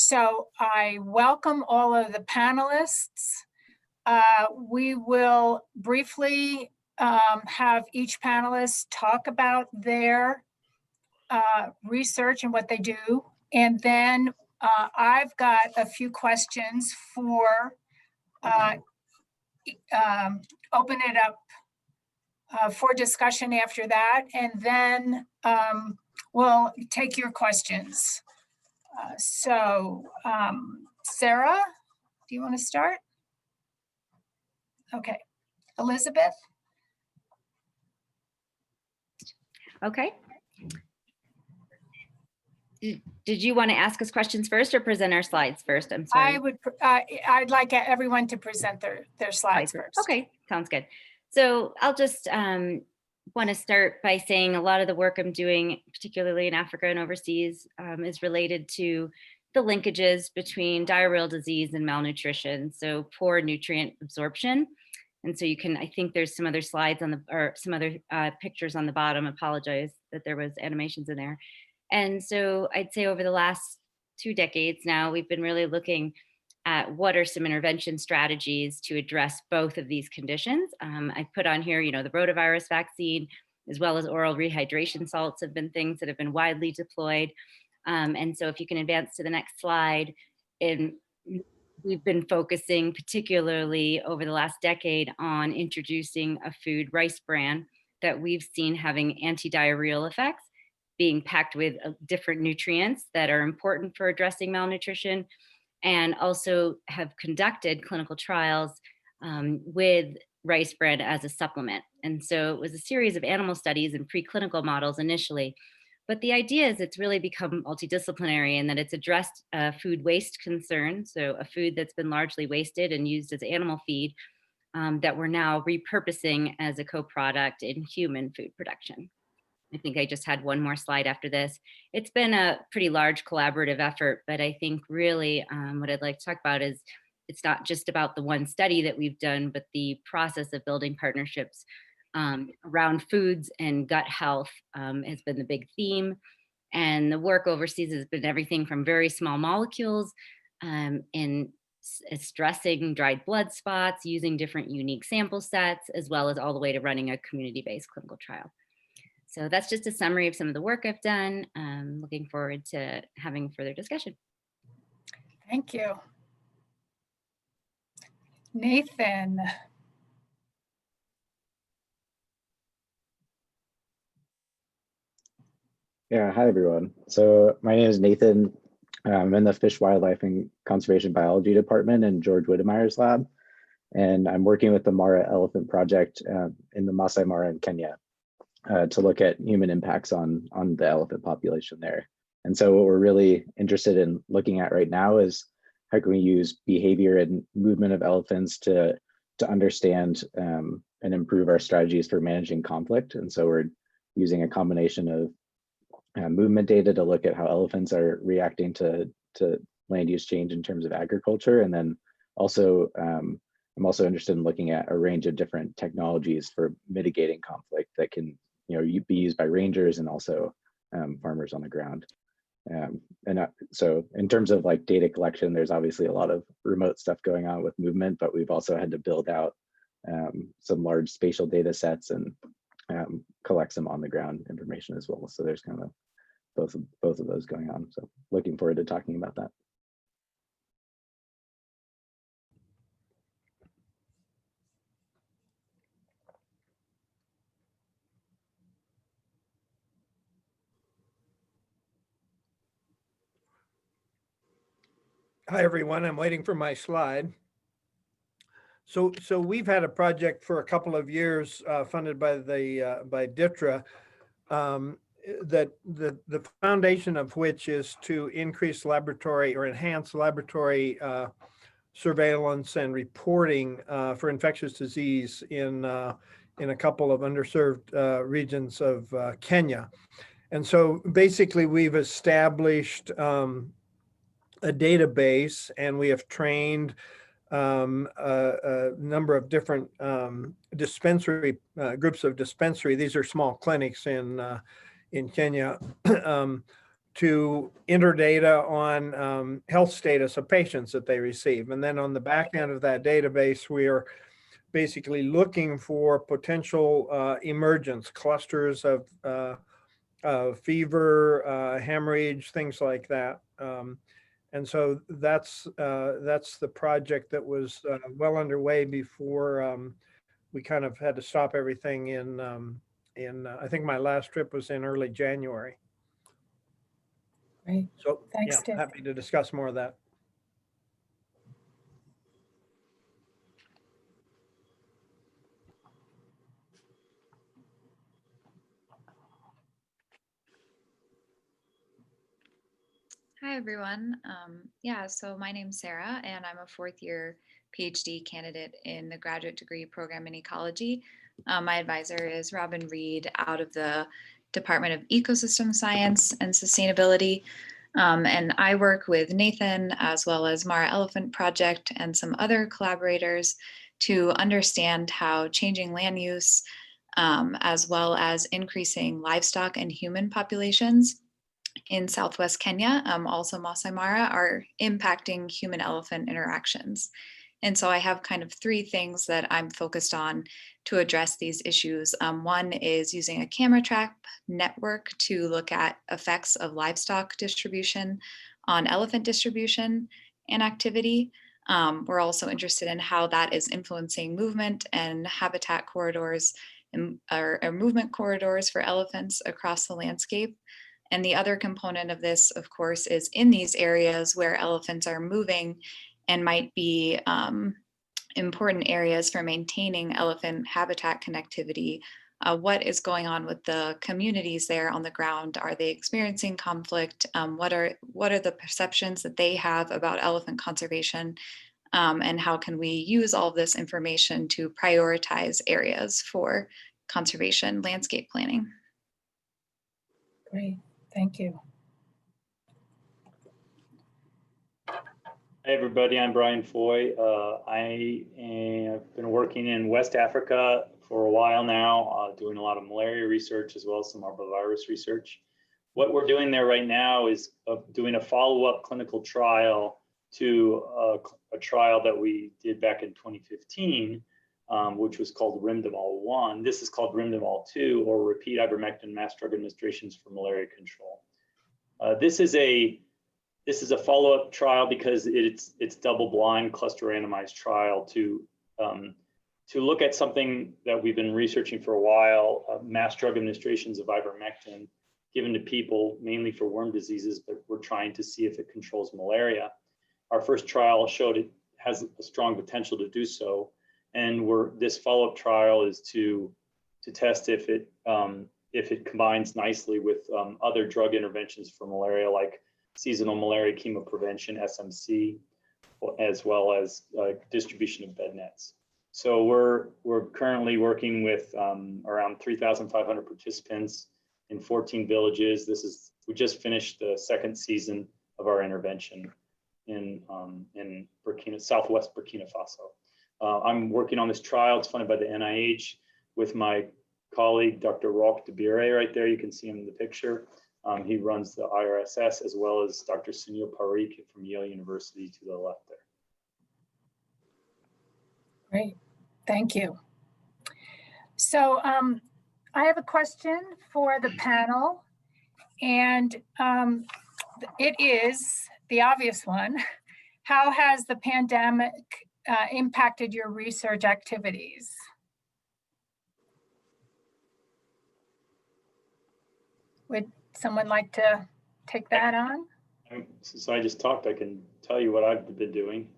So I welcome all of the panelists. We will briefly have each panelist talk about their research and what they do. And then I've got a few questions for open it up for discussion after that. And then we'll take your questions. Sarah, do you want to start? Okay, Elizabeth? Okay. Did you want to ask us questions first or present our slides first? I'm sorry. I'd like everyone to present their slides first. Okay, sounds good. So I'll just want to start by saying a lot of the work I'm doing, particularly in Africa and overseas, is related to the linkages between diarrheal disease and malnutrition, so poor nutrient absorption. And so you can, I think there's some other slides on the, or some other pictures on the bottom. Apologize that there was animations in there. And so I'd say over the last 2 decades now, we've been really looking at what are some intervention strategies to address both of these conditions. I put on here, the rotavirus vaccine, as well as oral rehydration salts have been things that have been widely deployed. And so if you can advance to the next slide, we've been focusing particularly over the last decade on introducing a food, rice bran, that we've seen having anti-diarrheal effects, being packed with different nutrients that are important for addressing malnutrition, and also have conducted clinical trials with rice bran as a supplement. And so it was a series of animal studies and preclinical models initially. But the idea is it's really become multidisciplinary in that it's addressed a food waste concern, so a food that's been largely wasted and used as animal feed that we're now repurposing as a co-product in human food production. I think I just had one more slide after this. It's been a pretty large collaborative effort, but I think really what I'd like to talk about is it's not just about the one study that we've done, but the process of building partnerships around foods and gut health has been the big theme. And the work overseas has been everything from very small molecules in stressing dried blood spots, using different unique sample sets, as well as all the way to running a community-based clinical trial. So that's just a summary of some of the work I've done. Looking forward to having further discussion. Thank you. Nathan. Yeah, hi everyone. So my name is Nathan. I'm in the Fish, Wildlife, and Conservation Biology Department in George Whittemeyer's lab. And I'm working with the Mara Elephant Project in the Masai Mara in Kenya to look at human impacts on the elephant population there. And so what we're really interested in looking at right now is how can we use behavior and movement of elephants to understand and improve our strategies for managing conflict. And so we're using a combination of movement data to look at how elephants are reacting to land use change in terms of agriculture. And then also, I'm also interested in looking at a range of different technologies for mitigating conflict that can be used by rangers and also farmers on the ground. So in terms of like data collection, there's obviously a lot of remote stuff going on with movement, but we've also had to build out some large spatial data sets and collect some on the ground information as well. So there's kind of both of those going on. So looking forward to talking about that. Hi, everyone. I'm waiting for my slide. So we've had a project for a couple of years funded by DITRA that the foundation of which is to increase laboratory or enhance laboratory surveillance and reporting for infectious disease in a couple of underserved regions of Kenya. And so basically we've established a database, and we have trained a number of different dispensary groups of dispensary. These are small clinics in Kenya to enter data on health status of patients that they receive. And then on the back end of that database, we are basically looking for potential emergence, clusters of fever, hemorrhage, things like that. And so that's the project that was well underway before we kind of had to stop everything in I think my last trip was in early January. Great. So Thanks, yeah, Dick. happy to discuss more of that. Hi, everyone. Yeah, so my name's Sarah, and I'm a fourth year PhD candidate in the graduate degree program in ecology. My advisor is Robin Reed out of the Department of Ecosystem Science and Sustainability. And I work with Nathan as well as Mara Elephant Project and some other collaborators to understand how changing land use as well as increasing livestock and human populations in Southwest Kenya, also Masai Mara, are impacting human-elephant interactions. And so I have kind of three things that I'm focused on to address these issues. One is using a camera trap network to look at effects of livestock distribution on elephant distribution and activity. We're also interested in how that is influencing movement and habitat corridors or movement corridors for elephants across the landscape. And the other component of this, of course, is in these areas where elephants are moving and might be important areas for maintaining elephant habitat connectivity. What is going on with the communities there on the ground? Are they experiencing conflict? What are the perceptions that they have about elephant conservation? And how can we use all of this information to prioritize areas for conservation landscape planning? Great. Thank you. Hey everybody, I'm Brian Foy. I have been working in West Africa for a while now, doing a lot of malaria research as well as some arbovirus research. What we're doing there right now is doing a follow-up clinical trial to a trial that we did back in 2015, which was called Rimdamol 1. This is called Rimdamol 2, or repeat ivermectin mass drug administrations for malaria control. This is a follow-up trial because it's double-blind, cluster randomized trial to look at something that we've been researching for a while, mass drug administrations of ivermectin given to people mainly for worm diseases, but we're trying to see if it controls malaria. Our first trial showed it has a strong potential to do so, and this follow-up trial is to test if it combines nicely with other drug interventions for malaria, like seasonal malaria chemoprevention, SMC, as well as distribution of bed nets. So we're currently working with around 3,500 participants in 14 villages. We just finished the second season of our intervention in Southwest Burkina Faso. I'm working on this trial. It's funded by the NIH with my colleague, Dr. Roch Debire, right there. You can see him in the picture. He runs the IRSS, as well as Dr. Sunil Parikh from Yale University to the left there. Great. Thank you. So I have a question for the panel, and it is the obvious one. How has the pandemic impacted your research activities? Would someone like to take that on? Since I just talked, I can tell you what I've been doing.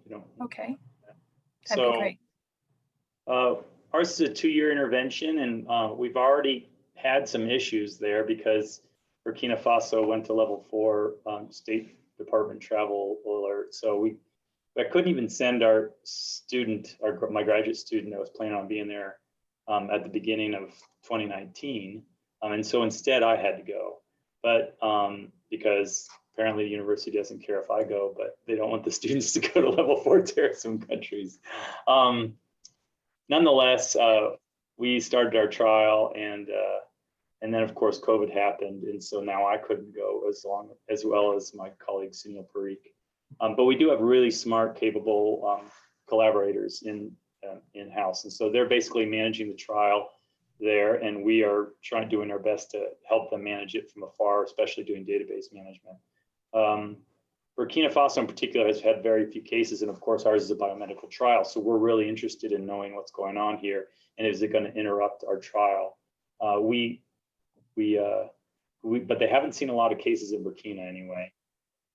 Okay, that'd be great. Ours is a 2-year intervention, and we've already had some issues there because Burkina Faso went to level 4 State Department travel alert. So I couldn't even send our student, my graduate student that was planning on being there at the beginning of 2019. And so instead I had to go, but because apparently the university doesn't care if I go, but they don't want the students to go to level 4 terrorism countries. Nonetheless, we started our trial, and And then of course, COVID happened. And so now I couldn't go as well as my colleague Sunil Parikh. But we do have really smart, capable collaborators in-house. And so they're basically managing the trial there, and we are doing our best to help them manage it from afar, especially doing database management. Burkina Faso in particular has had very few cases, and of course ours is a biomedical trial, so we're really interested in knowing what's going on here, and is it going to interrupt our trial? But they haven't seen a lot of cases in Burkina anyway.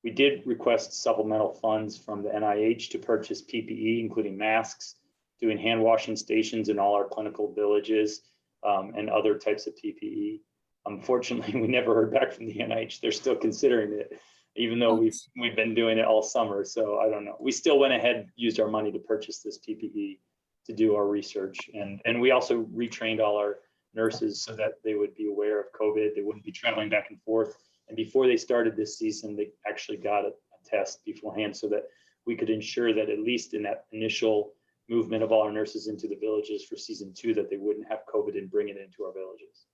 We did request supplemental funds from the NIH to purchase PPE, including masks, doing hand washing stations in all our clinical villages, and other types of PPE. Unfortunately, we never heard back from the NIH. They're still considering it, even though we've been doing it all summer. So I don't know. We still went ahead, used our money to purchase this PPE to do our research. And we also retrained all our nurses so that they would be aware of COVID. They wouldn't be traveling back and forth. And before they started this season, they actually got a test beforehand so that we could ensure that at least in that initial movement of all our nurses into the villages for season 2, that they wouldn't have COVID and bring it into our villages.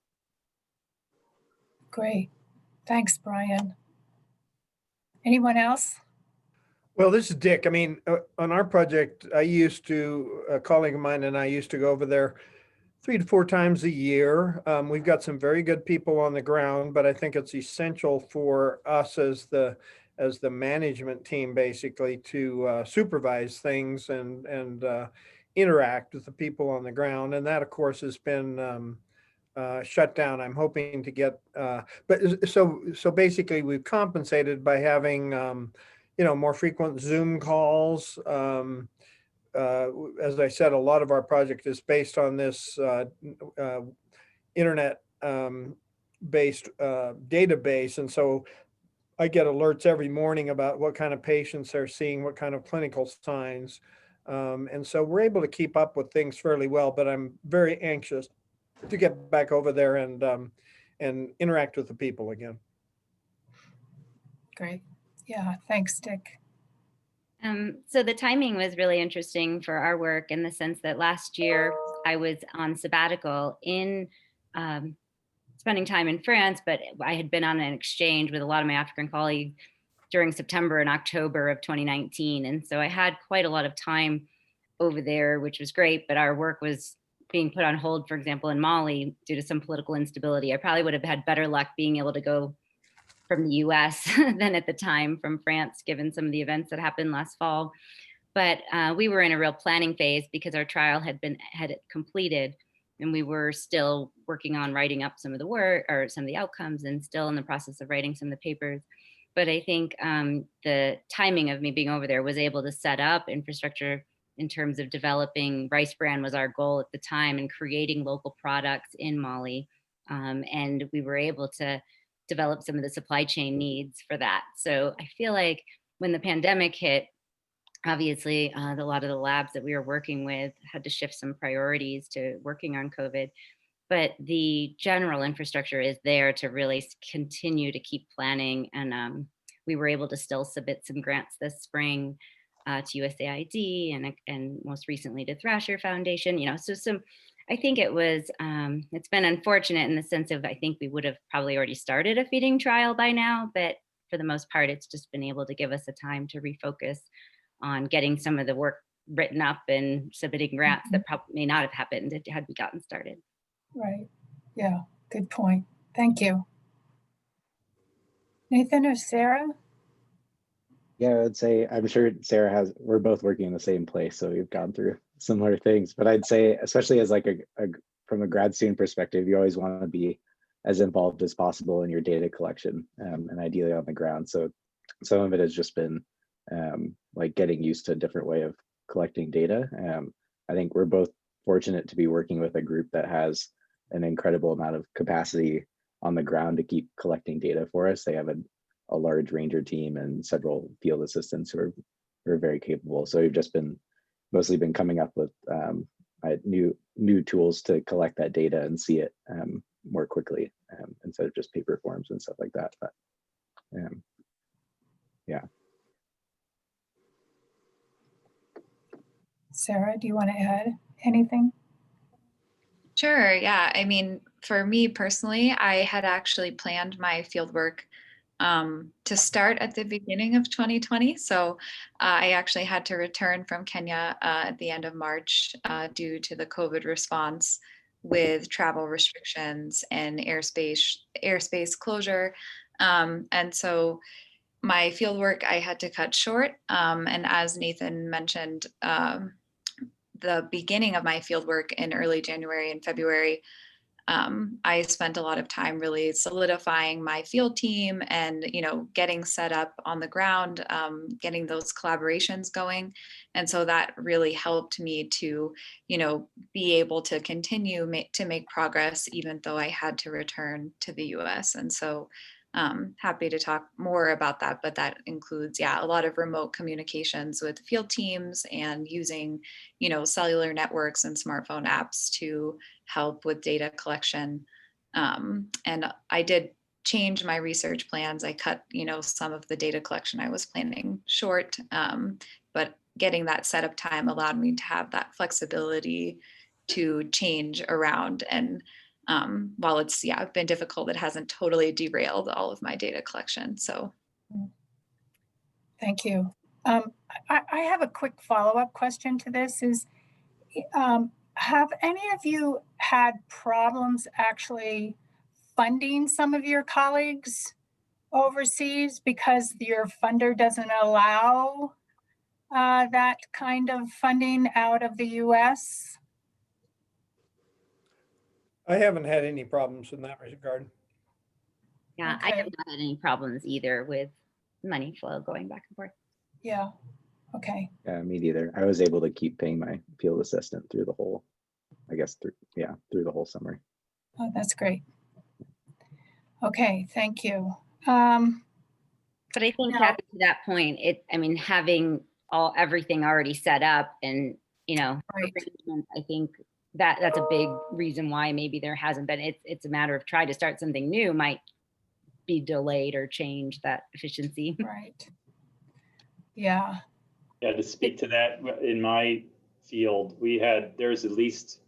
Great. Thanks, Brian. Anyone else? Well, this is Dick. I mean, on our project, a colleague of mine and I used to go over there 3 to 4 times a year. We've got some very good people on the ground, but I think it's essential for us as the management team basically to supervise things and interact with the people on the ground. And that of course has been shut down. I'm hoping to get, but so basically we've compensated by having, more frequent Zoom calls. As I said, a lot of our project is based on this internet based database. And so I get alerts every morning about what kind of patients they're seeing, what kind of clinical signs. And so we're able to keep up with things fairly well, but I'm very anxious to get back over there and interact with the people again. Great. Yeah, thanks, Dick. So the timing was really interesting for our work in the sense that last year I was on sabbatical in spending time in France, but I had been on an exchange with a lot of my African colleagues during September and October of 2019. And so I had quite a lot of time over there, which was great, but our work was being put on hold, for example, in Mali due to some political instability. I probably would have had better luck being able to go from the US than at the time from France, given some of the events that happened last fall. But we were in a real planning phase because our trial had completed, and we were still working on writing up some of the work or some of the outcomes, and still in the process of writing some of the papers. But I think the timing of me being over there was able to set up infrastructure in terms of developing rice bran was our goal at the time, and creating local products in Mali. And we were able to develop some of the supply chain needs for that. So I feel like when the pandemic hit, obviously a lot of the labs that we were working with had to shift some priorities to working on COVID, but the general infrastructure is there to really continue to keep planning. And we were able to still submit some grants this spring to USAID and most recently to Thrasher Foundation, so I think it was, it's been unfortunate in the sense of, I think we would have probably already started a feeding trial by now, but for the most part, it's just been able to give us a time to refocus on getting some of the work written up and submitting grants that probably may not have happened had we gotten started. Right. Yeah, good point. Thank you. Nathan or Sarah? Yeah, I would say, I'm sure we're both working in the same place, so we've gone through similar things. But I'd say, especially as like from a grad student perspective, you always want to be as involved as possible in your data collection, and ideally on the ground. So some of it has just been like getting used to a different way of collecting data. I think we're both fortunate to be working with a group that has an incredible amount of capacity on the ground to keep collecting data for us. They have a large ranger team and several field assistants who are very capable. So we've just mostly been coming up with new tools to collect that data and see it more quickly instead of just paper forms and stuff like that. But yeah. Sarah, do you want to add anything? Sure. Yeah. I mean, for me personally, I had actually planned my fieldwork to start at the beginning of 2020. So I actually had to return from Kenya at the end of March due to the COVID response with travel restrictions and airspace closure. And so my fieldwork I had to cut short. And as Nathan mentioned, the beginning of my fieldwork in early January and February, I spent a lot of time really solidifying my field team and, getting set up on the ground, getting those collaborations going. And so that really helped me to, be able to continue to make progress, even though I had to return to the US. And so happy to talk more about that, but that includes, a lot of remote communications with field teams and using, cellular networks and smartphone apps to help with data collection. And I did change my research plans. I cut, some of the data collection I was planning short, but getting that setup time allowed me to have that flexibility to change around. And while it's been difficult, it hasn't totally derailed all of my data collection. So Thank you. I have a quick follow-up question to this is, have any of you had problems actually funding some of your colleagues overseas because your funder doesn't allow that kind of funding out of the US? I haven't had any problems in that regard. Yeah, I Okay. have not had any problems either with money flow going back and forth. Yeah, okay. Yeah, me neither. I was able to keep paying my field assistant through the whole, through the whole summer. Oh, that's great. Okay, thank you. But I think Now- Kathy, to that point, having everything already set up and, Right. arrangements, I think that's a big reason why maybe there hasn't been, it's a matter of trying to start something new might be delayed or change that efficiency. Right. Yeah. Yeah, to speak to that, in my field, there's at least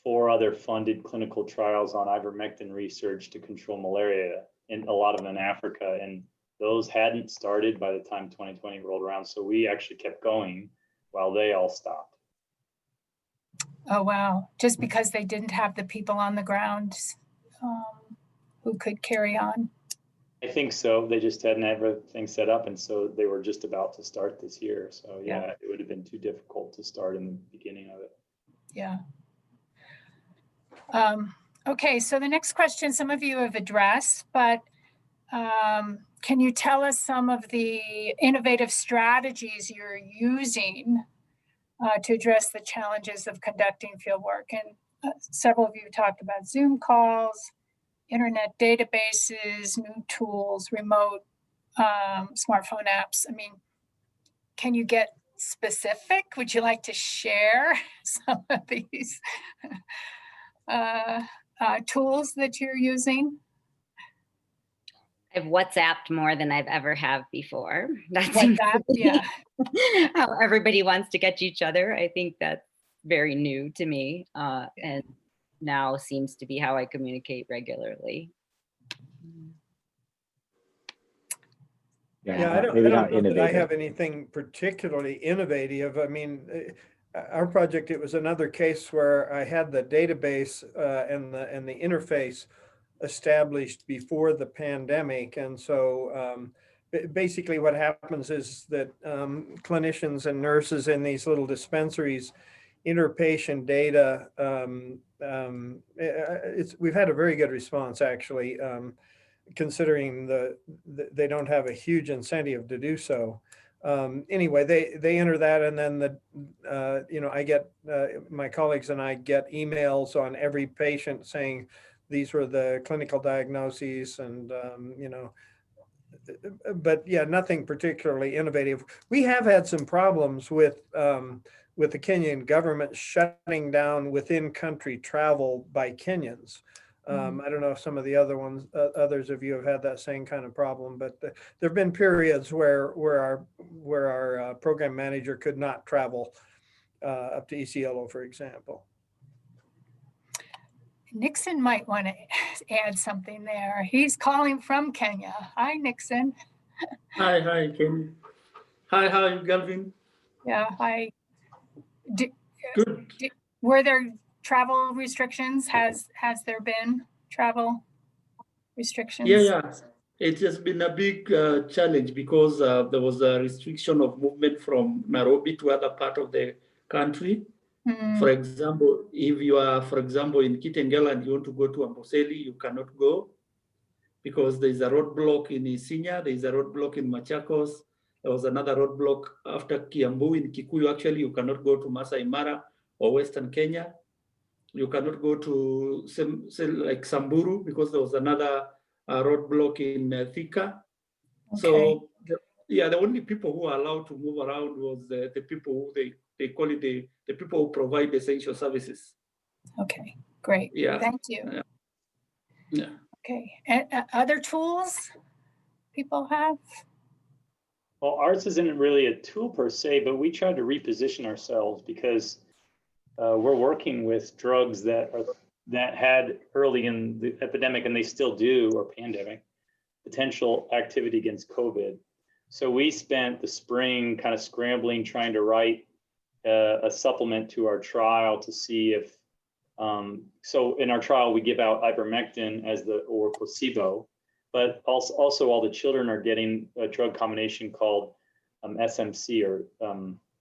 4 other funded clinical trials on ivermectin research to control malaria, and a lot of them in Africa. And those hadn't started by the time 2020 rolled around. So we actually kept going while they all stopped. Oh, wow. Just because they didn't have the people on the ground who could carry on. I think so. They just hadn't everything set up. And so they were just about to start this year. So yeah, it would have been too difficult to start in the beginning of it. Yeah. Okay, so the next question, some of you have addressed, but can you tell us some of the innovative strategies you're using to address the challenges of conducting fieldwork? And several of you talked about Zoom calls, internet databases, new tools, remote smartphone apps. I mean, can you get specific? Would you like to share some of these tools that you're using? I've WhatsApped more than I've ever have before. That seems WhatsApp, to be yeah. how everybody wants to get to each other. I think that's very new to me, and now seems to be how I communicate regularly. Yeah, I don't know that I have anything particularly innovative. I mean, our project, it was another case where I had the database and the interface established before the pandemic. And so basically what happens is that clinicians and nurses in these little dispensaries enter patient data. We've had a very good response, actually, considering they don't have a huge incentive to do so. Anyway, they enter that, and then I get my colleagues and I get emails on every patient saying these were the clinical diagnoses, and but yeah, nothing particularly innovative. We have had some problems with the Kenyan government shutting down within country travel by Kenyans. I don't know if some of the others of you have had that same kind of problem, but there have been periods where our program manager could not travel up to ECLO, for example. Nixon might want to add something there. He's calling from Kenya. Hi, Nixon. Hi, Kenny. Hi, Galvin. Yeah, hi. Good. Were there travel restrictions? Has there been travel restrictions? Yeah. It has been a big challenge because there was a restriction of movement from Nairobi to other part of the country. For example, if you are, for example, in Kitengela and you want to go to Amboseli, you cannot go because there is a roadblock in Isinya, there is a roadblock in Machakos. There was another roadblock after Kiambu in Kikuyu. Actually, you cannot go to Masai Mara or Western Kenya. You cannot go to like Samburu because there was another roadblock in Thika. Okay. So the only people who are allowed to move around was the people who they call it the people who provide essential services. Okay, great. Yeah. Thank you. Yeah. Okay, and other tools people have? Well, ours isn't really a tool per se, but we try to reposition ourselves because we're working with drugs that had early in the epidemic, and they still do, or pandemic, potential activity against COVID. So we spent the spring kind of scrambling, trying to write a supplement to our trial to see if, so in our trial, we give out ivermectin or placebo, but also all the children are getting a drug combination called SMC,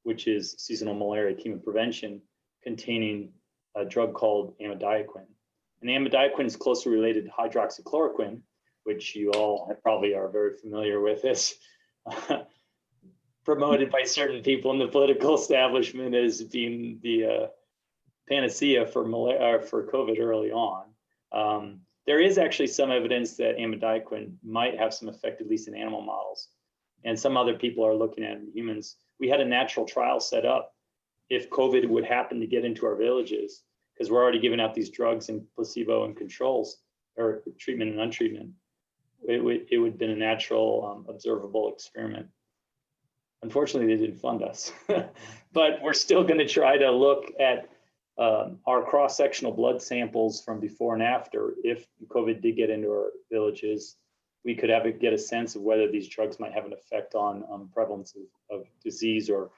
which is seasonal malaria chemoprevention, containing a drug called amidiaquine. And amidiaquine is closely related to hydroxychloroquine, which you all probably are very familiar with. It's promoted by certain people in the political establishment as being the panacea for COVID early on. There is actually some evidence that amidiaquine might have some effect, at least in animal models. And some other people are looking at it in humans. We had a natural trial set up if COVID would happen to get into our villages, because we're already giving out these drugs in placebo and controls, or treatment and untreatment. It would have been a natural observable experiment. Unfortunately, they didn't fund us, but we're still going to try to look at our cross-sectional blood samples from before and after. If COVID did get into our villages, we could get a sense of whether these drugs might have an effect on prevalence of disease or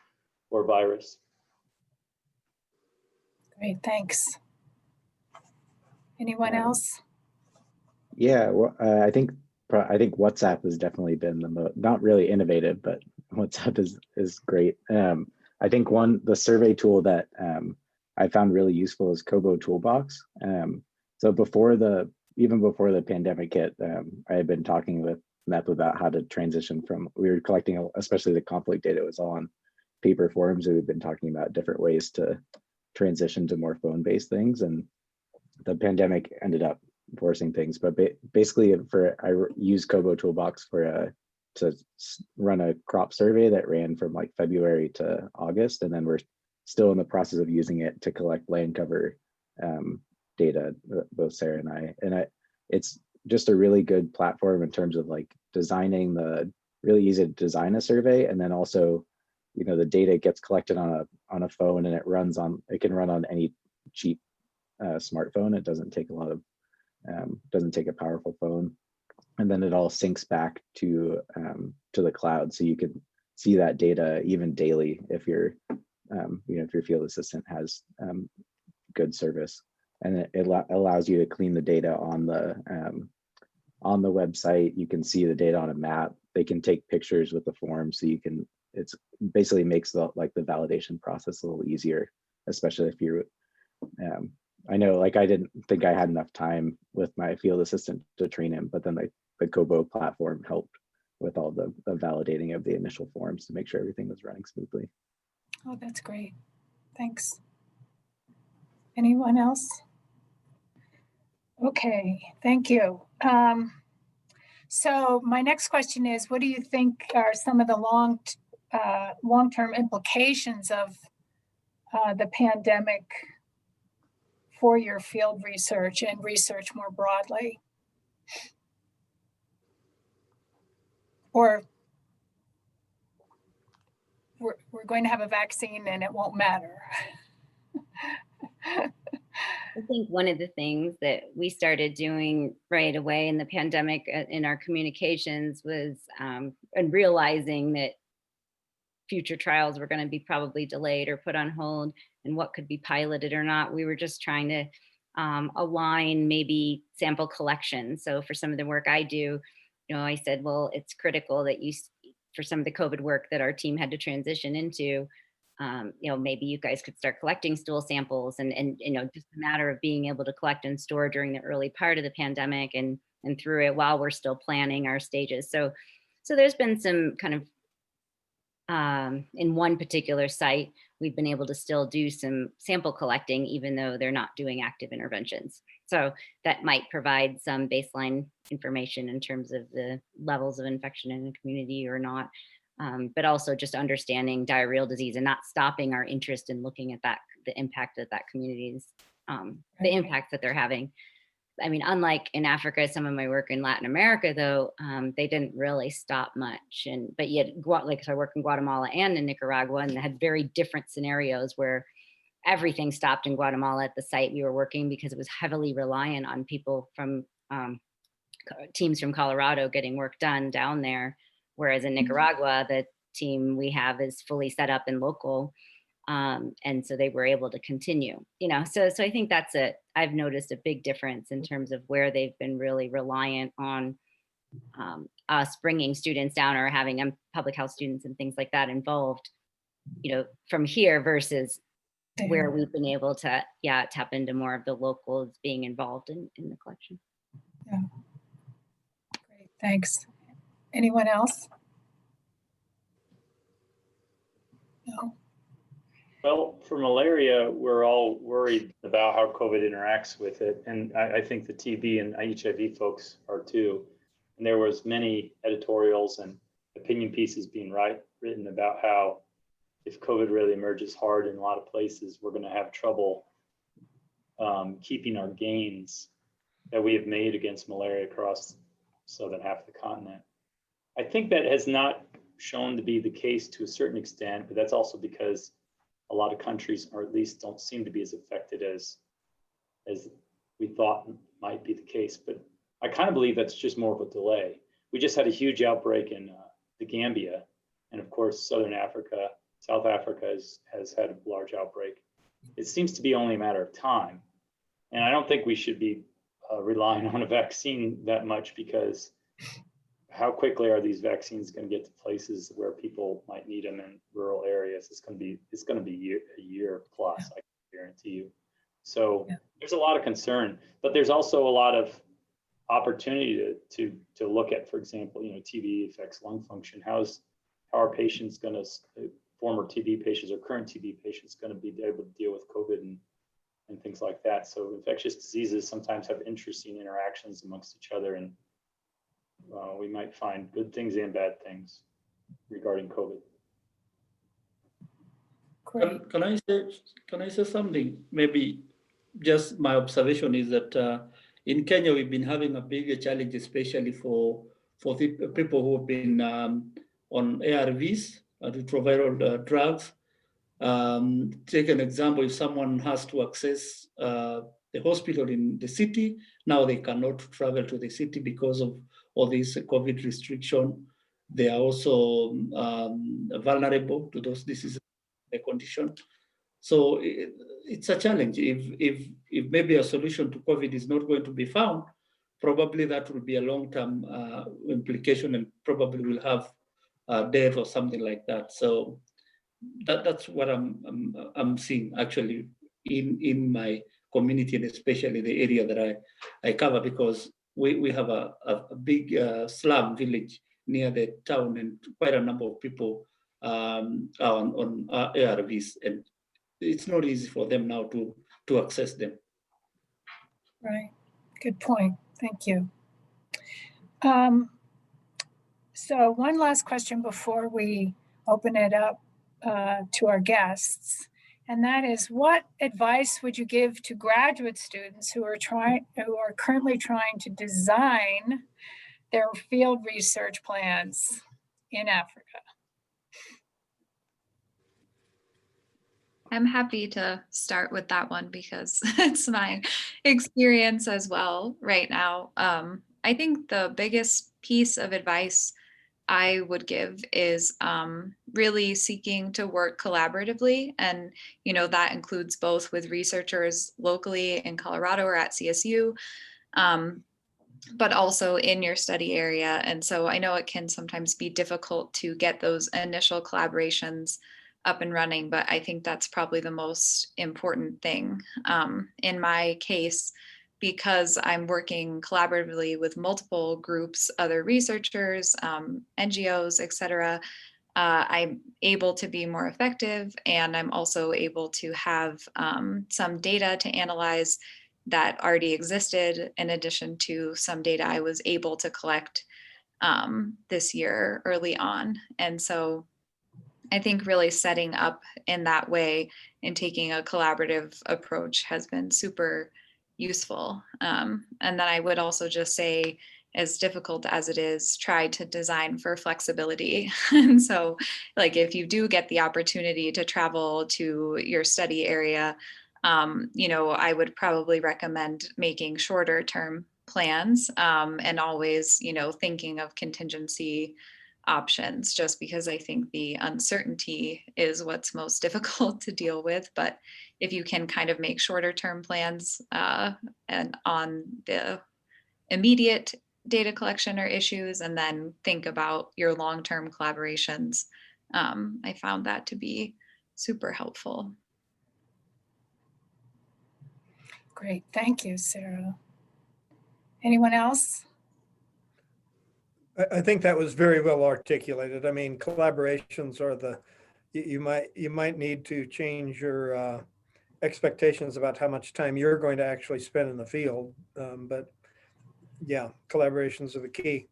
virus. Great, thanks. Anyone else? Yeah, well, I think WhatsApp has definitely been not really innovative, but WhatsApp is great. I think the survey tool that I found really useful is Kobo Toolbox. So even before the pandemic hit, I had been talking with Mep about how to transition we were collecting, especially the conflict data was all on paper forms, and we've been talking about different ways to transition to more phone-based things, and the pandemic ended up forcing things. But basically, I used Kobo Toolbox to run a crop survey that ran from like February to August, and then we're still in the process of using it to collect land cover data, both Sarah and I. And it's just a really good platform in terms of like really easy to design a survey, and then also, the data gets collected on a phone, and it can run on any cheap smartphone. It doesn't take doesn't take a powerful phone, and then it all syncs back to the cloud, so you can see that data even daily if your field assistant has good service, and it allows you to clean the data on the website. You can see the data on a map. They can take pictures with the form, so it's basically makes the validation process a little easier, especially if you're I know, like, I didn't think I had enough time with my field assistant to train him, but then the Kobo platform helped with all the validating of the initial forms to make sure everything was running smoothly. Oh, that's great. Thanks. Anyone else? Okay, thank you. So my next question is, what do you think are some of the long-term implications of the pandemic for your field research and research more broadly? Or we're going to have a vaccine and it won't matter. I think one of the things that we started doing right away in the pandemic in our communications was and realizing that future trials were going to be probably delayed or put on hold and what could be piloted or not. We were just trying to align maybe sample collection. So for some of the work I do, I said, well, it's critical that for some of the COVID work that our team had to transition into, maybe you guys could start collecting stool samples and just a matter of being able to collect and store during the early part of the pandemic and through it while we're still planning our stages. So there's been some kind of, in one particular site, we've been able to still do some sample collecting, even though they're not doing active interventions. So that might provide some baseline information in terms of the levels of infection in the community or not. But also just understanding diarrheal disease and not stopping our interest in looking at the impact that community's, the impacts that they're having. I mean, unlike in Africa, some of my work in Latin America, though, they didn't really stop much. But yet, so I work in Guatemala and in Nicaragua, and they had very different scenarios where everything stopped in Guatemala at the site we were working because it was heavily reliant on people from teams from Colorado getting work done down there. Whereas in Nicaragua, the team we have is fully set up and local. And so they were able to continue, so I think I've noticed a big difference in terms of where they've been really reliant on us bringing students down or having public health students and things like that involved, from here versus where we've been able to, tap into more of the locals being involved in the collection. Yeah. Great, thanks. Anyone else? No. Well, for malaria, we're all worried about how COVID interacts with it. And I think the TB and HIV folks are too. And there was many editorials and opinion pieces being written about how if COVID really emerges hard in a lot of places, we're going to have trouble keeping our gains that we have made against malaria across southern half of the continent. I think that has not shown to be the case to a certain extent, but that's also because a lot of countries, or at least don't seem to be as affected as we thought might be the case. But I kind of believe that's just more of a delay. We just had a huge outbreak in the Gambia. And of course, Southern Africa, South Africa has had a large outbreak. It seems to be only a matter of time. And I don't think we should be relying on a vaccine that much, because how quickly are these vaccines going to get to places where people might need them in rural areas? It's going to be a year plus, I can guarantee you. So there's a lot of concern, but there's also a lot of opportunity to look at, for example, TB affects lung function. How are patients going to, former TB patients or current TB patients, going to be able to deal with COVID and things like that? So infectious diseases sometimes have interesting interactions amongst each other, and we might find good things and bad things regarding COVID. Great. Can I say something? Maybe just my observation is that in Kenya we've been having a bigger challenge, especially for the people who have been on ARVs, retroviral drugs. Take an example: if someone has to access the hospital in the city, now they cannot travel to the city because of all this COVID restriction. They are also vulnerable to those diseases, the condition. So it's a challenge. If maybe a solution to COVID is not going to be found, probably that will be a long-term implication, and probably will have death or something like that. So that's what I'm seeing actually in my community, and especially the area that I cover, because we have a big slum village near the town, and quite a number of people on ARVs, and it's not easy for them now to access them. Right. Good point. Thank you. So one last question before we open it up to our guests, and that is, what advice would you give to graduate students who are currently trying to design their field research plans in Africa? I'm happy to start with that one because it's my experience as well right now. I think the biggest piece of advice I would give is really seeking to work collaboratively. And, that includes both with researchers locally in Colorado or at CSU, but also in your study area. And so I know it can sometimes be difficult to get those initial collaborations up and running, but I think that's probably the most important thing. In my case, because I'm working collaboratively with multiple groups, other researchers, NGOs, et cetera, I'm able to be more effective, and I'm also able to have some data to analyze that already existed, in addition to some data I was able to collect this year early on. And so I think really setting up in that way and taking a collaborative approach has been super useful. And then I would also just say, as difficult as it is, try to design for flexibility. And so, like, if you do get the opportunity to travel to your study area, I would probably recommend making shorter term plans, and always, thinking of contingency options, just because I think the uncertainty is what's most difficult to deal with. But if you can kind of make shorter term plans and on the immediate data collection or issues, and then think about your long-term collaborations, I found that to be super helpful. Great, thank you, Sarah. Anyone else? I think that was very well articulated. I mean, collaborations are you might need to change your expectations about how much time you're going to actually spend in the field. But yeah, collaborations are the key.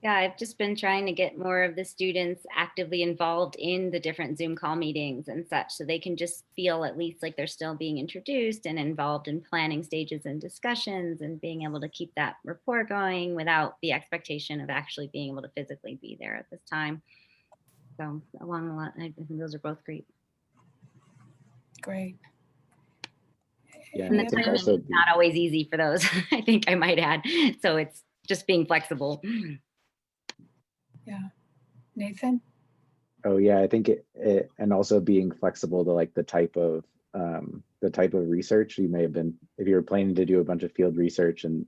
Yeah, I've just been trying to get more of the students actively involved in the different Zoom call meetings and such, so they can just feel at least like they're still being introduced and involved in planning stages and discussions, and being able to keep that rapport going without the expectation of actually being able to physically be there at this time. So along the line, I think those are both great. Great. Yeah, And and the I think timing also is not always easy for those, I think I might add. So it's just being flexible. Yeah, Nathan? oh yeah, I think it and also being flexible to like the type of research you may have been, if you were planning to do a bunch of field research, and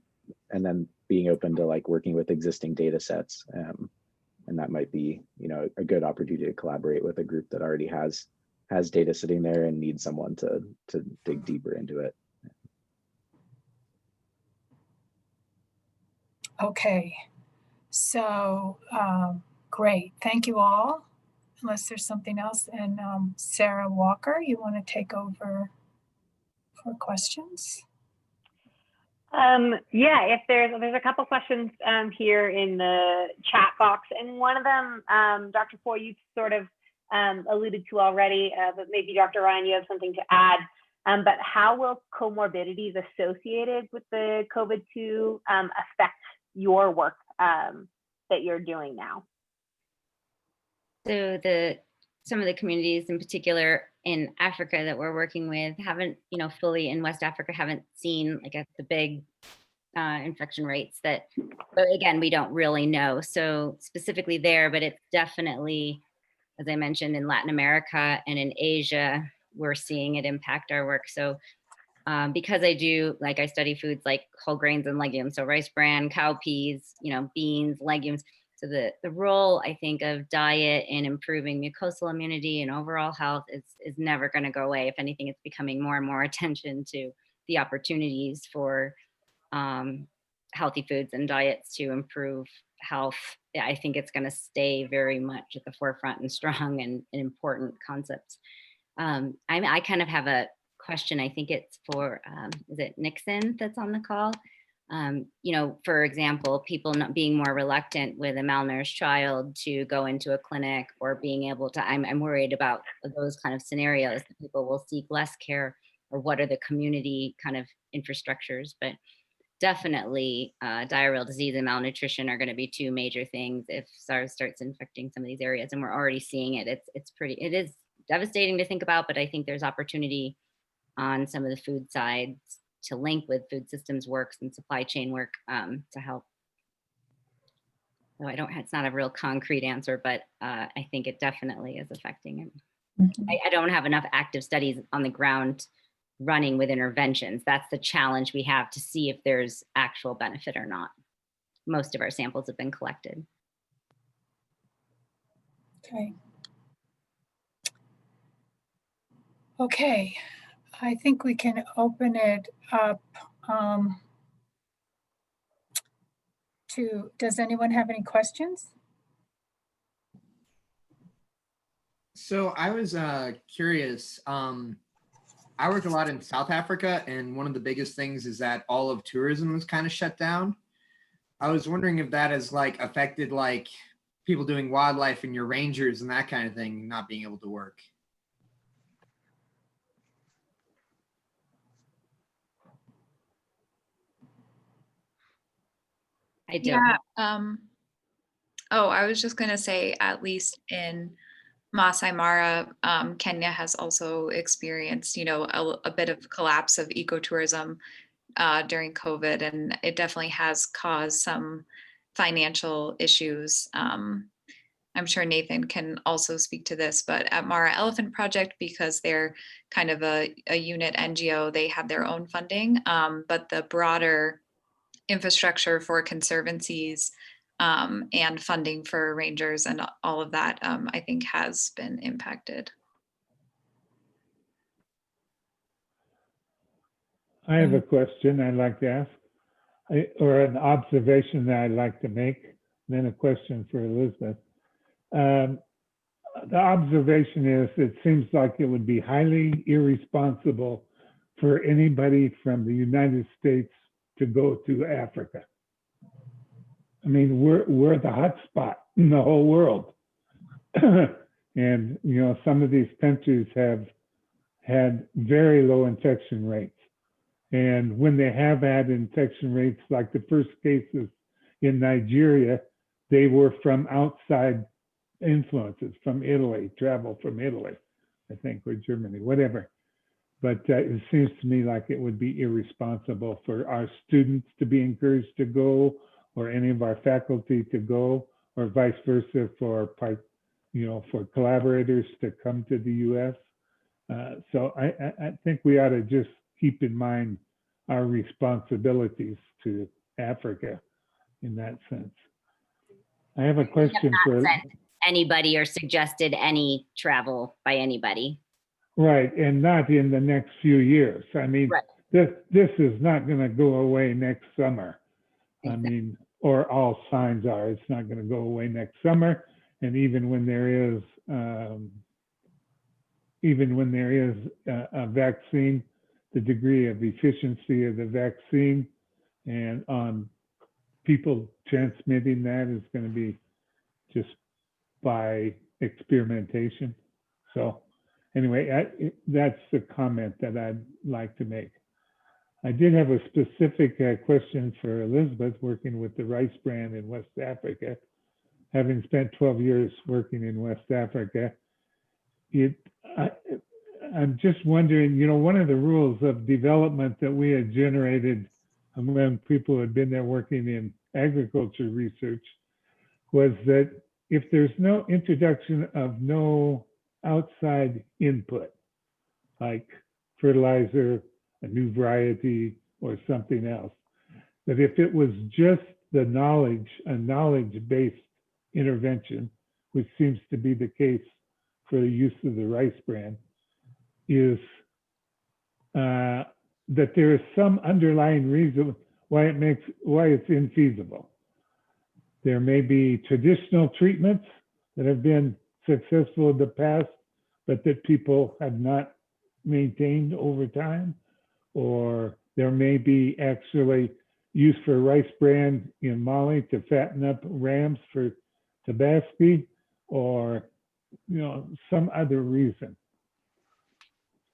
then being open to like working with existing data sets, and that might be, a good opportunity to collaborate with a group that already has data sitting there and needs someone to dig deeper into it. Okay, so great, thank you all. Unless there's something else, and Sarah Walker, you want to take over for questions? Yeah, if there's a couple questions here in the chat box, and one of them, Dr. Foy, you sort of alluded to already, but maybe Dr. Ryan, you have something to add. But how will comorbidities associated with the COVID-2 affect your work that you're doing now? So some of the communities in particular in Africa that we're working with haven't, fully in West Africa, haven't seen like the big infection rates but again, we don't really know. So specifically there, but it's definitely, as I mentioned, in Latin America and in Asia, we're seeing it impact our work. So because I study foods like whole grains and legumes, so rice bran, cowpeas, beans, legumes. So the role, I think, of diet in improving mucosal immunity and overall health is never going to go away. If anything, it's becoming more and more attention to the opportunities for healthy foods and diets to improve health. I think it's going to stay very much at the forefront and strong and an important concept. I kind of have a question. I think it's for, is it Nixon that's on the call? For example, people not being more reluctant with a malnourished child to go into a clinic, or being able to, I'm worried about those kind of scenarios, that people will seek less care, or what are the community kind of infrastructures. But definitely diarrheal disease and malnutrition are going to be two major things if SARS starts infecting some of these areas, and we're already seeing it. It is devastating to think about, but I think there's opportunity on some of the food sides to link with food systems works and supply chain work to help. So it's not a real concrete answer, but I think it definitely is affecting it. I don't have enough active studies on the ground running with interventions. That's the challenge we have to see if there's actual benefit or not. Most of our samples have been collected. Okay. Okay, I think we can open it up does anyone have any questions? So I was curious. I work a lot in South Africa, and one of the biggest things is that all of tourism was kind of shut down. I was wondering if that has like affected like people doing wildlife and your rangers and that kind of thing not being able to work. I do. Yeah. Oh, I was just going to say, at least in Masai Mara, Kenya has also experienced, a bit of collapse of ecotourism during COVID, and it definitely has caused some financial issues. I'm sure Nathan can also speak to this, but at Mara Elephant Project, because they're kind of a unit NGO, they have their own funding, but the broader infrastructure for conservancies and funding for rangers and all of that, I think has been impacted. I have a question I'd like to ask, or an observation that I'd like to make, then a question for Elizabeth. The observation is, it seems like it would be highly irresponsible for anybody from the United States to go to Africa. I mean, we're the hot spot in the whole world. And, some of these countries have had very low infection rates. And when they have had infection rates, like the first cases in Nigeria, they were from outside influences, from Italy, travel from Italy, I think, or Germany, whatever. But it seems to me like it would be irresponsible for our students to be encouraged to go, or any of our faculty to go, or vice versa for for collaborators to come to the U.S. So I think we ought to just keep in mind our responsibilities to Africa in that sense. I have a question for anybody or suggested any travel by anybody. Right, and not in the next few years. I mean, right. This is not going to go away next summer. Exactly. I mean, or all signs are it's not going to go away next summer. And even when there is a vaccine, the degree of efficiency of the vaccine and on people transmitting that is going to be just by experimentation. So anyway, that's the comment that I'd like to make. I did have a specific question for Elizabeth, working with the rice brand in West Africa. Having spent 12 years working in West Africa, I'm just wondering, one of the rules of development that we had generated among people who had been there working in agriculture research was that if there's no introduction of no outside input, like fertilizer, a new variety, or something else, that if it was just a knowledge-based intervention, which seems to be the case for the use of the rice bran, is that there is some underlying reason why it's infeasible. There may be traditional treatments that have been successful in the past, but that people have not maintained over time, or there may be actually use for rice bran in Mali to fatten up rams for Tabasco, or some other reason.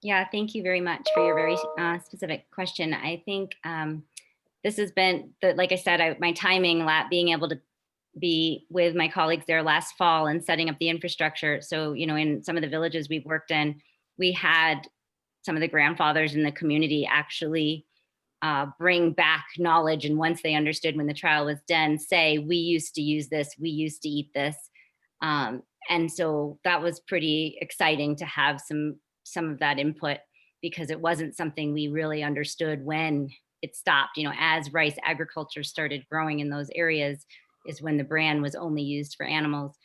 Yeah, thank you very much for your very specific question. I think this has been, like I said, my timing, being able to be with my colleagues there last fall and setting up the infrastructure. So, in some of the villages we've worked in, we had some of the grandfathers in the community actually bring back knowledge. And once they understood when the trial was done, say, we used to use this, we used to eat this. And so that was pretty exciting to have some of that input, because it wasn't something we really understood when it stopped. As rice agriculture started growing in those areas is when the bran was only used for animals.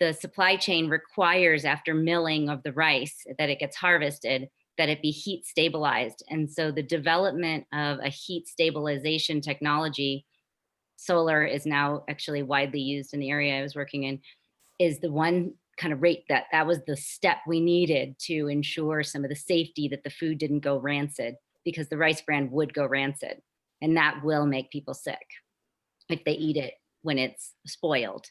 The supply chain requires, after milling of the rice that it gets harvested, that it be heat stabilized. And so the development of a heat stabilization technology, solar is now actually widely used in the area I was working in, is the one kind of rate that was the step we needed to ensure some of the safety, that the food didn't go rancid, because the rice bran would go rancid, and that will make people sick if they eat it when it's spoiled.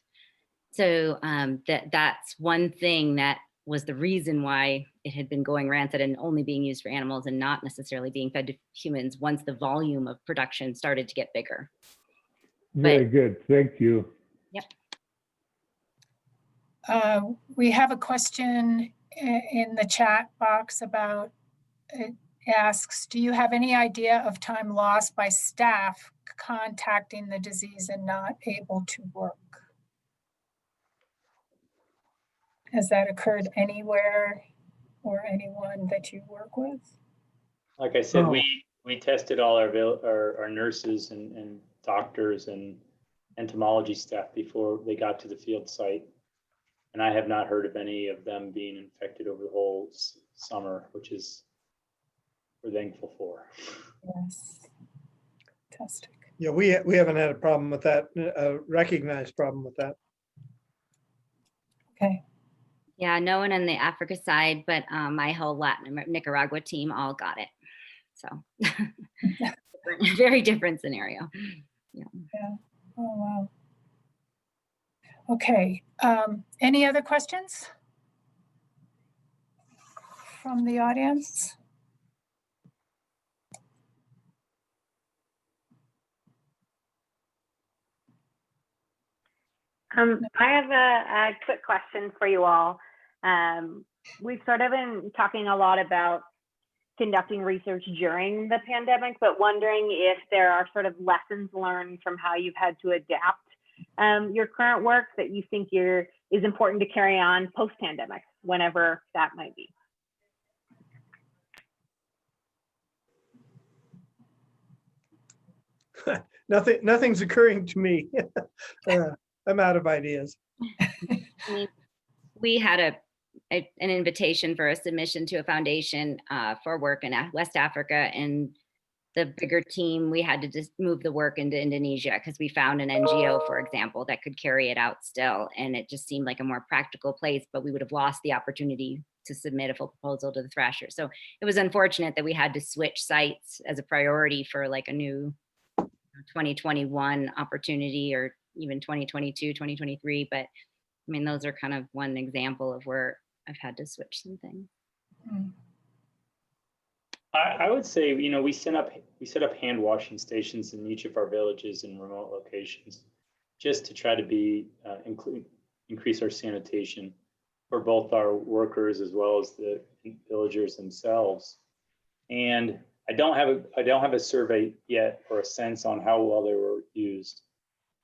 So that's one thing that was the reason why it had been going rancid and only being used for animals and not necessarily being fed to humans once the volume of production started to get bigger. Very good. Thank you. Yep. We have a question in the chat box about, it asks, do you have any idea of time lost by staff contacting the disease and not able to work? Has that occurred anywhere or anyone that you work with? Like I said, Oh. we tested all our nurses and doctors and entomology staff before they got to the field site. And I have not heard of any of them being infected over the whole summer, which is we're thankful for. Yes. Fantastic. Yeah, we haven't had a problem with that, a recognized problem with that. Okay. Yeah, no one on the Africa side, but my whole Nicaragua team all got it. So very different scenario. Yeah. Oh, wow. Okay. Any other questions from the audience? I have a quick question for you all. We've sort of been talking a lot about conducting research during the pandemic, but wondering if there are sort of lessons learned from how you've had to adapt your current work that you think is important to carry on post-pandemic, whenever that might be. Nothing's occurring to me. I'm out of ideas. I mean, we had an invitation for a submission to a foundation for work in West Africa, and the bigger team, we had to just move the work into Indonesia because we found an NGO, for example, that could carry it out still. And it just seemed like a more practical place, but we would have lost the opportunity to submit a full proposal to the Thrasher. So it was unfortunate that we had to switch sites as a priority for like a new 2021 opportunity, or even 2022, 2023. But I mean, those are kind of one example of where I've had to switch some things. I would say, we set up hand washing stations in each of our villages and remote locations, just to try to increase our sanitation for both our workers as well as the villagers themselves. And I don't have a survey yet or a sense on how well they were used,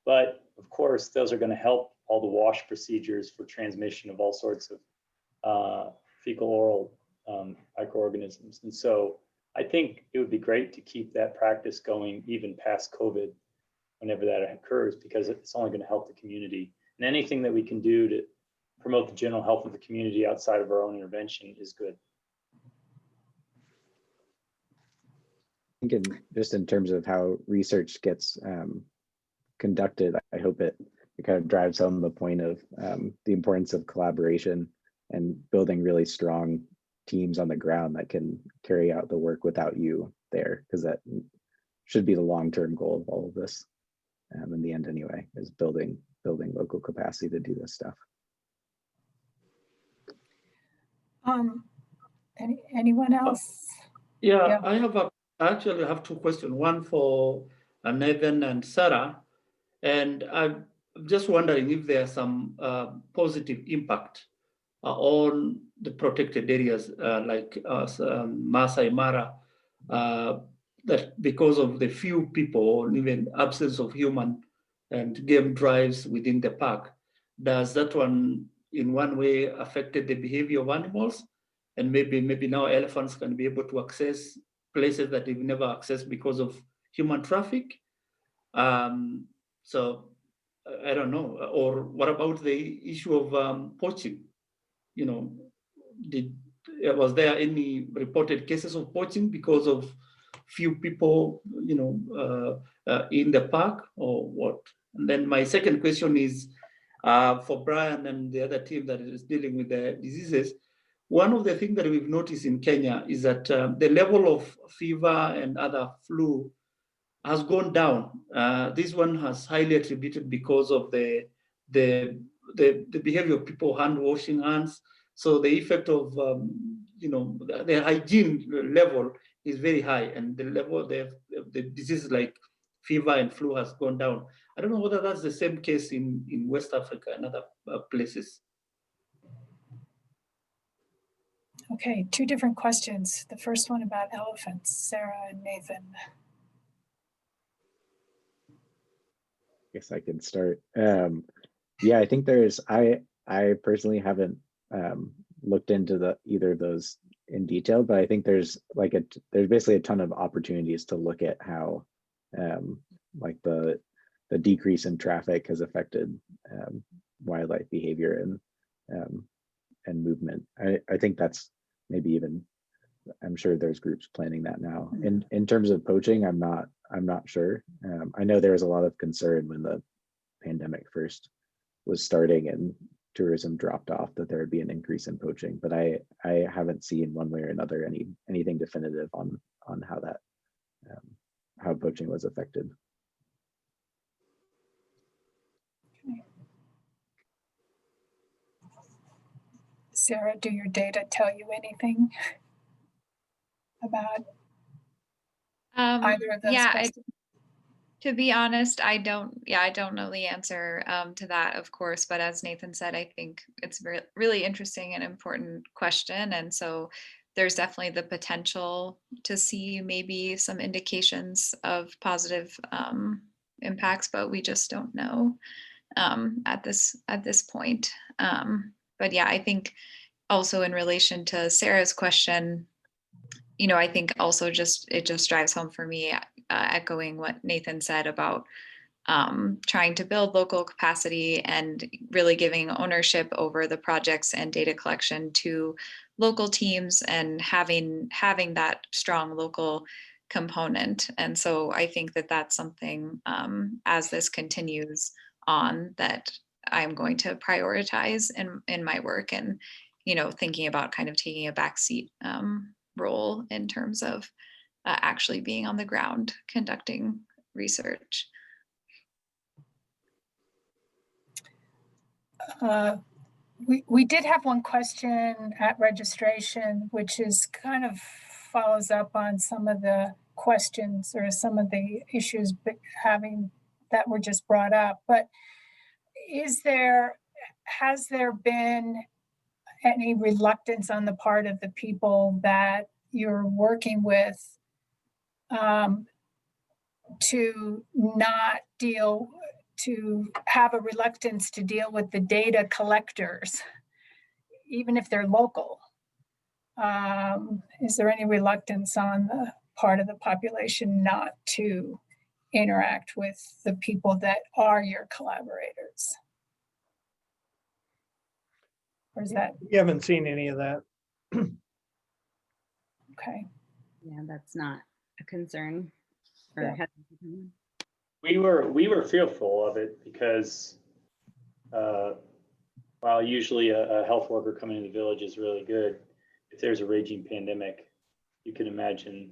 but of course those are going to help all the wash procedures for transmission of all sorts of fecal oral microorganisms. And so I think it would be great to keep that practice going even past COVID, whenever that occurs, because it's only going to help the community. And anything that we can do to promote the general health of the community outside of our own intervention is good. I think just in terms of how research gets conducted, I hope it kind of drives home the point of the importance of collaboration and building really strong teams on the ground that can carry out the work without you there, because that should be the long-term goal of all of this. In the end anyway, is building local capacity to do this stuff. Anyone else? Yeah, I actually have two questions, one for Nathan and Sarah. And I'm just wondering if there's some positive impact on the protected areas like Masai Mara, that because of the few people or even absence of human and game drives within the park, does that one in one way affected the behavior of animals? And maybe now elephants can be able to access places that they've never accessed because of human traffic. So I don't know. Or what about the issue of poaching? You know, was there any reported cases of poaching because of few people, you know, in the park or what? And then my second question is for Brian and the other team that is dealing with the diseases. One of the things that we've noticed in Kenya is that the level of fever and other flu has gone down. This one has highly attributed because of the behavior of people hand washing hands. So the effect of you know, the hygiene level is very high, and the level of the diseases like fever and flu has gone down. I don't know whether that's the same case in West Africa and other places. Okay, two different questions. The first one about elephants, Sarah and Nathan. Guess I can start. Yeah, I think there's, I personally haven't looked into either of those in detail, but I think there's like there's basically a ton of opportunities to look at how like the decrease in traffic has affected wildlife behavior and movement. I think that's maybe even, I'm sure there's groups planning that now. In terms of poaching, I'm not sure. I know there was a lot of concern when the pandemic first was starting and tourism dropped off that there would be an increase in poaching, but I haven't seen one way or another anything definitive on how that how poaching was affected. Okay. Sarah, do your data tell you anything about either of those questions? To be honest, I don't know the answer to that, of course, but as Nathan said, I think it's really interesting and important question. And so there's definitely the potential to see maybe some indications of positive impacts, but we just don't know at this point. But yeah, I think also in relation to Sarah's question, you know, I think also it just drives home for me, echoing what Nathan said about trying to build local capacity and really giving ownership over the projects and data collection to local teams and having that strong local component. And so I think that that's something as this continues on that I'm going to prioritize in my work, and, you know, thinking about kind of taking a backseat role in terms of actually being on the ground conducting research. We did have one question at registration, which is kind of follows up on some of the questions or some of the issues that were just brought up. But has there been any reluctance on the part of the people that you're working with to have a reluctance to deal with the data collectors, even if they're local? Is there any reluctance on the part of the population not to interact with the people that are your collaborators? Or is that? We haven't seen any of that. Okay. Yeah, that's not a concern. Yeah. We were fearful of it because while usually a health worker coming to the village is really good, if there's a raging pandemic, you can imagine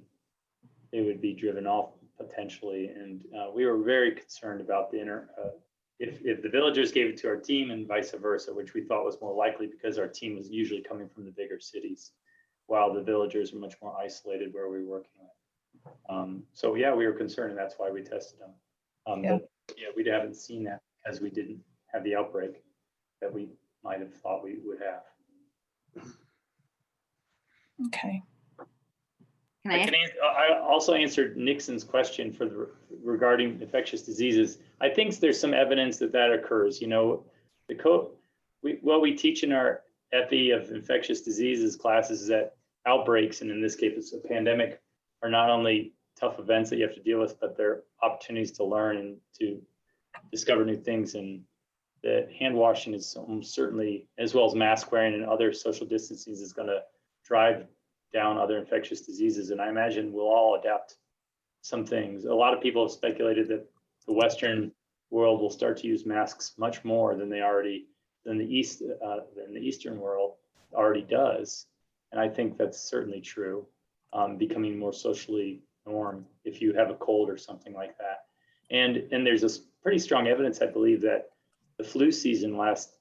they would be driven off potentially. And we were very concerned about if the villagers gave it to our team and vice versa, which we thought was more likely because our team was usually coming from the bigger cities, while the villagers are much more isolated where we were working with. So yeah, we were concerned, and that's why we tested them. Yeah. But yeah, we haven't seen that because we didn't have the outbreak that we might have thought we would have. Okay. I also answered Nixon's question regarding infectious diseases. I think there's some evidence that occurs. You know, what we teach in our epi of infectious diseases classes is that outbreaks, and in this case it's a pandemic, are not only tough events that you have to deal with, but they're opportunities to learn and to discover new things. And the hand washing is certainly, as well as mask wearing and other social distancing, is going to drive down other infectious diseases. And I imagine we'll all adapt some things. A lot of people have speculated that the Western world will start to use masks much more than the Eastern world already does. And I think that's certainly true, becoming more socially norm if you have a cold or something like that. And there's a pretty strong evidence, I believe, that the flu season last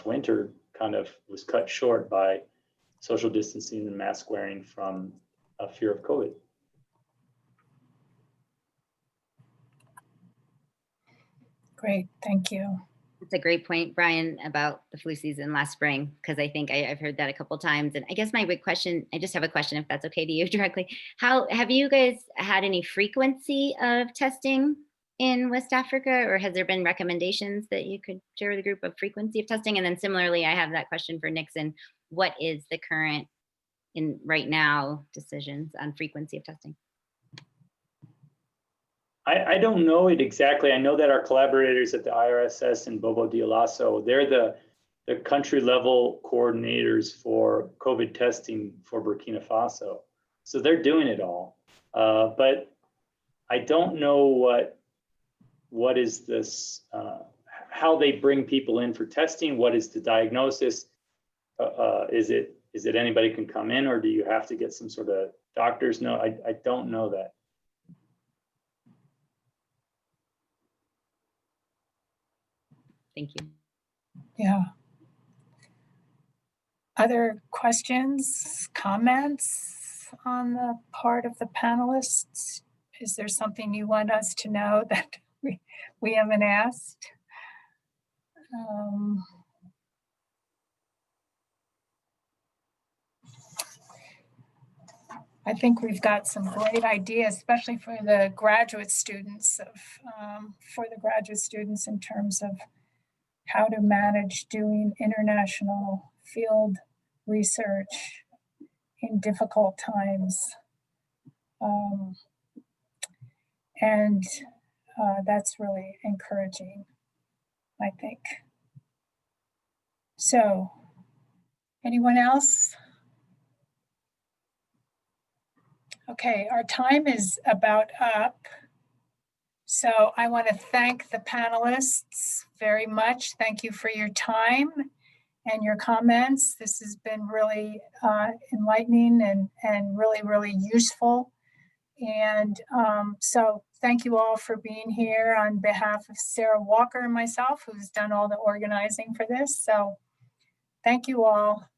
winter kind of was cut short by social distancing and mask wearing from a fear of COVID. Great, thank you. That's a great point, Brian, about the flu season last spring, because I think I've heard that a couple of times. And I guess my big question, I just have a question, if that's okay to you directly. How have you guys had any frequency of testing in West Africa, or has there been recommendations that you could share with the group of frequency of testing? And then similarly, I have that question for Nixon. What is the current, right now, decisions on frequency of testing? I don't know it exactly. I know that our collaborators at the IRSS and Bobo Dioulasso, they're the country level coordinators for COVID testing for Burkina Faso. So they're doing it all. But I don't know what is this, how they bring people in for testing. What is the diagnosis? Is it anybody can come in, or do you have to get some sort of doctor's note? I don't know that. Thank you. Yeah. Other questions, comments on the part of the panelists? Is there something you want us to know that we haven't asked? I think we've got some great ideas, especially for the graduate students in terms of how to manage doing international field research in difficult times. And that's really encouraging, I think. So, anyone else? Okay, our time is about up. So I want to thank the panelists very much. Thank you for your time and your comments. This has been really enlightening and really, really useful. And so thank you all for being here on behalf of Sarah Walker and myself, who's done all the organizing for this. So thank you all.